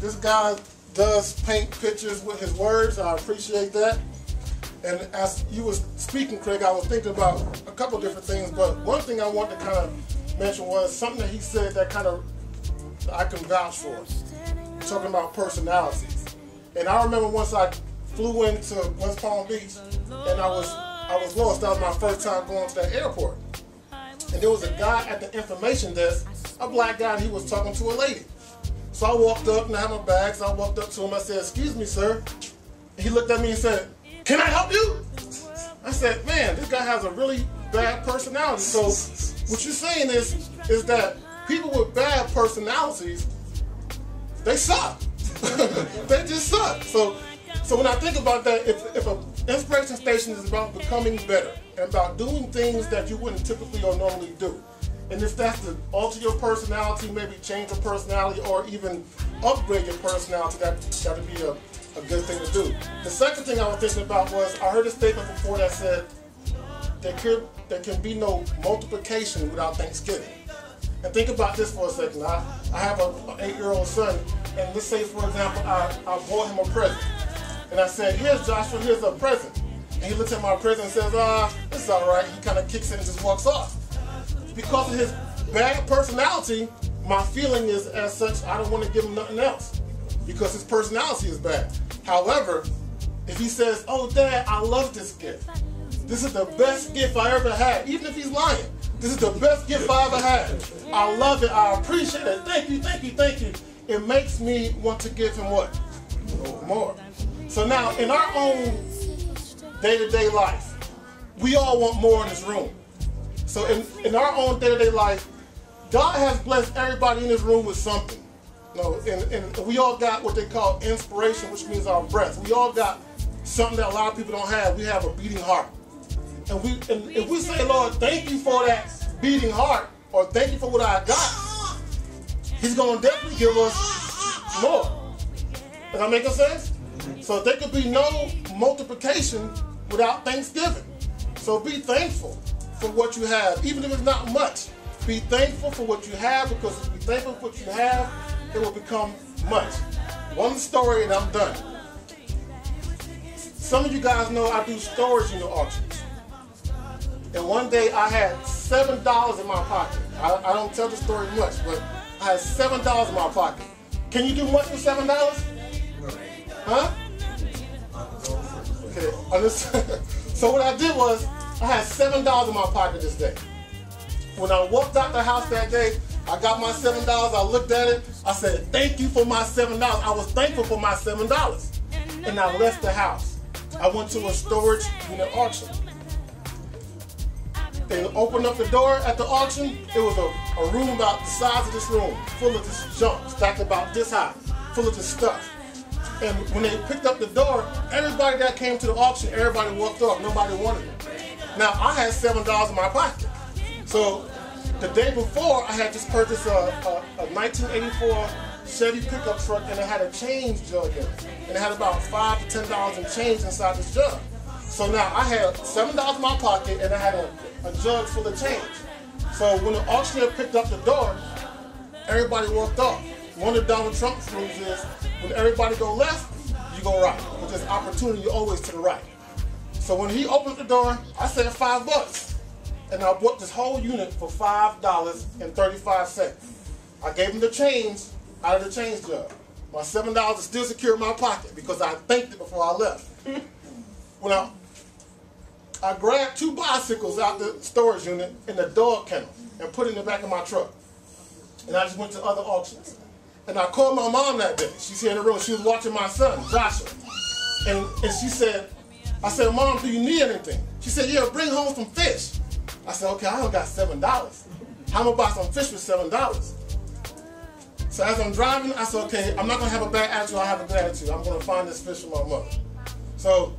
this guy does paint pictures with his words. I appreciate that. And as you were speaking, Craig, I was thinking about a couple different things, but one thing I wanted to kind of mention was something that he said that kind of I can vouch for, talking about personalities. And I remember once I flew into West Palm Beach, and I was lost. That was my first time going to that airport. And there was a guy at the information desk, a black guy, and he was talking to a lady. So I walked up and I had my bags. I walked up to him. I said, "Excuse me, sir." He looked at me and said, "Can I help you?" I said, "Man, this guy has a really bad personality." So what you're saying is that people with bad personalities, they suck. They just suck. So when I think about that, if an inspiration station is about becoming better and about doing things that you wouldn't typically or normally do, and if that's to alter your personality, maybe change your personality, or even upgrade your personality, that'd be a good thing to do. The second thing I was thinking about was, I heard a statement before that said there can be no multiplication without Thanksgiving. And think about this for a second. I have an 8-year-old son, and let's say, for example, I bought him a present. And I said, "Here's Joshua, here's a present." And he looks at my present and says, "It's all right." He kind of kicks it and just walks off. Because of his bad personality, my feeling is as such, I don't want to give him nothing else, because his personality is bad. However, if he says, "Oh, Dad, I love this gift. This is the best gift I ever had," even if he's lying, "This is the best gift I ever had. I love it. I appreciate it. Thank you, thank you, thank you." It makes me want to give him what? More. So now, in our own day-to-day life, we all want more in this room. So in our own day-to-day life, God has blessed everybody in this room with something. And we all got what they call inspiration, which means our breath. We all got something that a lot of people don't have. We have a beating heart. And if we say, "Lord, thank you for that beating heart," or "Thank you for what I got," He's going to definitely give us more. Is that making sense? So there could be no multiplication without Thanksgiving. So be thankful for what you have, even if it's not much. Be thankful for what you have, because if you be thankful for what you have, it will become much. One story and I'm done. Some of you guys know I do storage unit auctions. And one day I had $7 in my pocket. I don't tell the story much, but I had $7 in my pocket. Can you do much with $7? Huh? Okay. So what I did was, I had $7 in my pocket this day. When I walked out the house that day, I got my $7, I looked at it, I said, "Thank you for my $7. I was thankful for my $7. And I left the house. I went to a storage unit auction. They opened up the door at the auction. It was a room about the size of this room, full of this junk, stacked about this high, full of this stuff. And when they picked up the door, everybody that came to the auction, everybody walked off. Nobody wanted it. Now, I had $7 in my pocket. So the day before, I had just purchased a 1984 Chevy pickup truck, and it had a change jug in it. And it had about $5 to $10 in change inside this jug. So now I had $7 in my pocket, and I had a jug full of change. So when the auctioneer picked up the door, everybody walked off. One of Donald Trump's rules is, when everybody go left, you go right. Because there's opportunity always to the right. So when he opened the door, I said $5. And I bought this whole unit for $5.35. I gave him the change out of the change jug. My $7 is still secure in my pocket because I thanked it before I left. When I grabbed 2 bicycles out the storage unit in the dog kennel and put it in the back of my truck. And I just went to other auctions. And I called my mom that day. She's here in the room. She was watching my son, Joshua. And she said, I said, "Mom, do you need anything?" She said, "Yeah, bring home some fish." I said, "Okay, I only got $7. How am I buy some fish with $7? So as I'm driving, I said, "Okay, I'm not going to have a bad attitude. I have a good attitude. I'm going to find this fish for my mother." So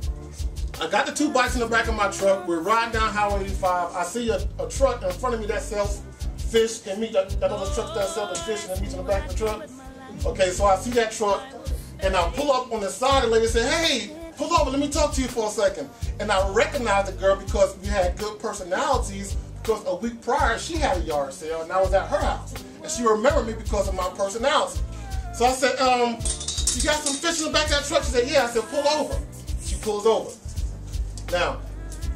I got the 2 bikes in the back of my truck. We're riding down Highway 85. I see a truck in front of me that sells fish and meat. That other truck that sells the fish and the meat in the back of the truck. Okay, so I see that truck, and I pull up on the side. The lady said, "Hey, pull over, let me talk to you for a second." And I recognized the girl because we had good personalities, because a week prior she had a yard sale and I was at her house. And she remembered me because of my personality. So I said, you got some fish in the back of that truck? She said, yeah. I said, pull over. She pulls over. Now,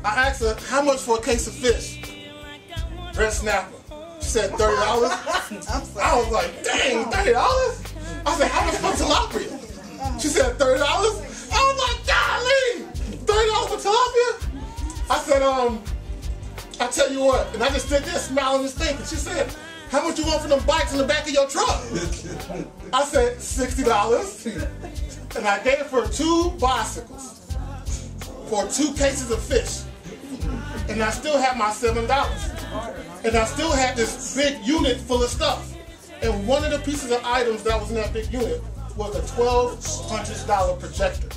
I asked her, how much for a case of fish? Red snapper. She said, $30. I was like, dang, $30? I said, how much for tilapia? She said, $30. I was like, golly, $30 for tilapia? I said, I tell you what, and I just stood there smiling and thinking. She said, how much you want for them bikes in the back of your truck? I said, $60. And I gave her 2 bicycles for 2 cases of fish. And I still had my $7. And I still had this big unit full of stuff. And one of the pieces of items that was in that big unit was a $1,200 projector.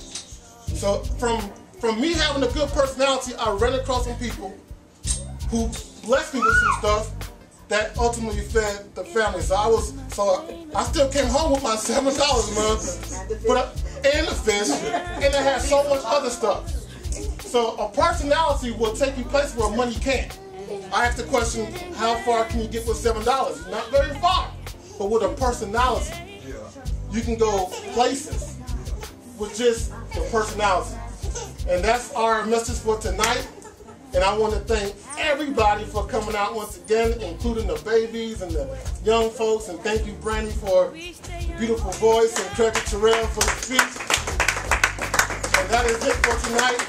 So from me having a good personality, I ran across some people who blessed me with some stuff that ultimately fed the family. So I still came home with my $7 a month, and the fish, and I had so much other stuff. So a personality will take you places where money can't. I asked the question, how far can you get with $7? Not very far. But with a personality, you can go places with just the personality. And that's our message for tonight. And I want to thank everybody for coming out once again, including the babies and the young folks. And thank you, Brandy, for the beautiful voice, and Craig Terrell for the speech. And that is it for tonight.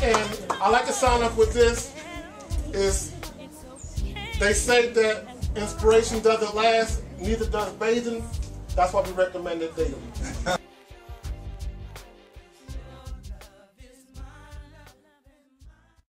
And I like to sign off with this. They say that inspiration doesn't last, neither does bathing. That's why we recommend it daily.